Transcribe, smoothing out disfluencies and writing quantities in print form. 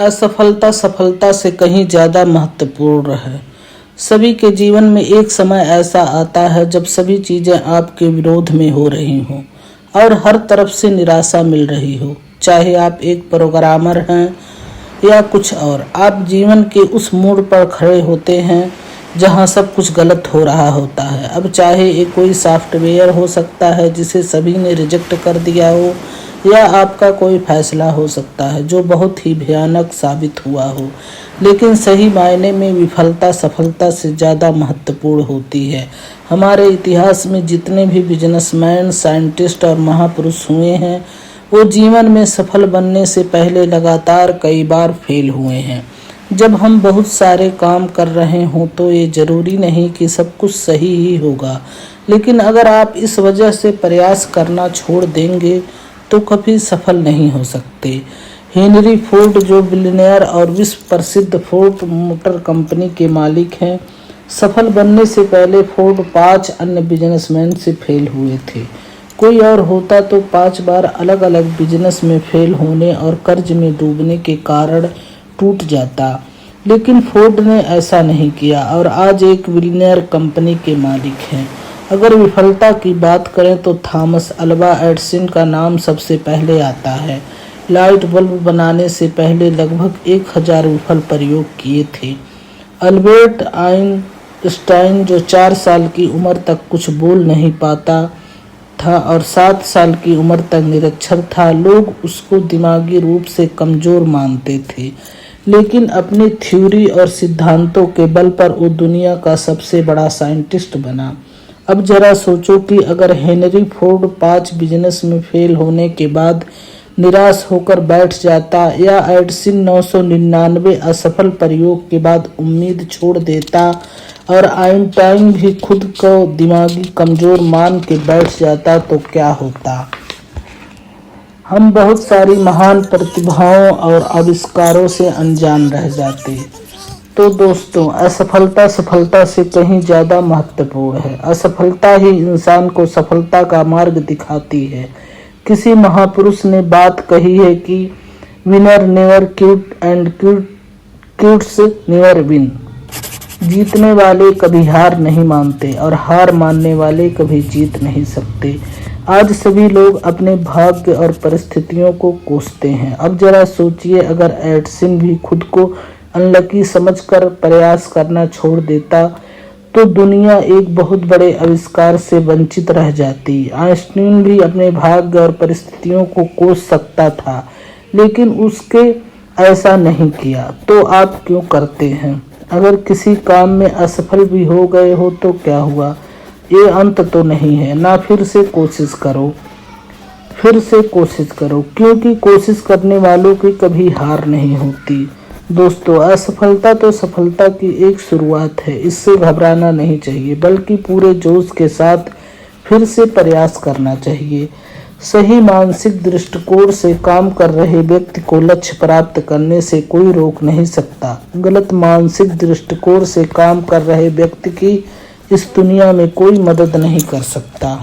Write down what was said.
असफलता सफलता से कहीं ज़्यादा महत्वपूर्ण है। सभी के जीवन में एक समय ऐसा आता है जब सभी चीज़ें आपके विरोध में हो रही हों और हर तरफ से निराशा मिल रही हो। चाहे आप एक प्रोग्रामर हैं या कुछ और, आप जीवन के उस मोड़ पर खड़े होते हैं जहां सब कुछ गलत हो रहा होता है। अब चाहे एक कोई सॉफ्टवेयर हो सकता है जिसे सभी ने रिजेक्ट कर दिया हो, या आपका कोई फैसला हो सकता है जो बहुत ही भयानक साबित हुआ हो। लेकिन सही मायने में विफलता सफलता से ज़्यादा महत्वपूर्ण होती है। हमारे इतिहास में जितने भी बिजनेसमैन, साइंटिस्ट और महापुरुष हुए हैं, वो जीवन में सफल बनने से पहले लगातार कई बार फेल हुए हैं। जब हम बहुत सारे काम कर रहे हों तो ये ज़रूरी नहीं कि सब कुछ सही ही होगा, लेकिन अगर आप इस वजह से प्रयास करना छोड़ देंगे तो कभी सफल नहीं हो सकते। हेनरी फोर्ड, जो बिलियनियर और विश्व प्रसिद्ध फोर्ड मोटर कंपनी के मालिक हैं, सफल बनने से पहले फोर्ड 5 अन्य बिजनेसमैन से फेल हुए थे। कोई और होता तो 5 बार अलग अलग बिजनेस में फेल होने और कर्ज में डूबने के कारण टूट जाता, लेकिन फोर्ड ने ऐसा नहीं किया और आज एक बिलियनियर कंपनी के मालिक हैं। अगर विफलता की बात करें तो थॉमस अल्वा एडिसन का नाम सबसे पहले आता है। लाइट बल्ब बनाने से पहले लगभग 1000 विफल प्रयोग किए थे। अल्बर्ट आइंस्टाइन, जो 4 साल की उम्र तक कुछ बोल नहीं पाता था और 7 साल की उम्र तक निरक्षर था, लोग उसको दिमागी रूप से कमज़ोर मानते थे, लेकिन अपनी थ्योरी और सिद्धांतों के बल पर वो दुनिया का सबसे बड़ा साइंटिस्ट बना। अब जरा सोचो कि अगर हेनरी फोर्ड 5 बिजनेस में फेल होने के बाद निराश होकर बैठ जाता, या एडिसन 999 असफल प्रयोग के बाद उम्मीद छोड़ देता, और आइंस्टाइन भी खुद को दिमागी कमजोर मान के बैठ जाता, तो क्या होता? हम बहुत सारी महान प्रतिभाओं और आविष्कारों से अनजान रह जाते। तो दोस्तों, असफलता सफलता से कहीं ज़्यादा महत्वपूर्ण है। असफलता ही इंसान को सफलता का मार्ग दिखाती है। किसी महापुरुष ने बात कही है कि winner never quit and quits never win. जीतने वाले कभी हार नहीं मानते और हार मानने वाले कभी जीत नहीं सकते। आज सभी लोग अपने भाग्य और परिस्थितियों को कोसते हैं। अब जरा सोचिए, अगर एडिसन भी खुद को अनलकी समझकर प्रयास करना छोड़ देता तो दुनिया एक बहुत बड़े आविष्कार से वंचित रह जाती। आइंस्टाइन भी अपने भाग्य और परिस्थितियों को कोस सकता था, लेकिन उसके ऐसा नहीं किया। तो आप क्यों करते हैं? अगर किसी काम में असफल भी हो गए हो तो क्या हुआ? ये अंत तो नहीं है ना। फिर से कोशिश करो, क्योंकि कोशिश करने वालों की कभी हार नहीं होती। दोस्तों, असफलता तो सफलता की एक शुरुआत है। इससे घबराना नहीं चाहिए, बल्कि पूरे जोश के साथ फिर से प्रयास करना चाहिए। सही मानसिक दृष्टिकोण से काम कर रहे व्यक्ति को लक्ष्य प्राप्त करने से कोई रोक नहीं सकता। गलत मानसिक दृष्टिकोण से काम कर रहे व्यक्ति की इस दुनिया में कोई मदद नहीं कर सकता।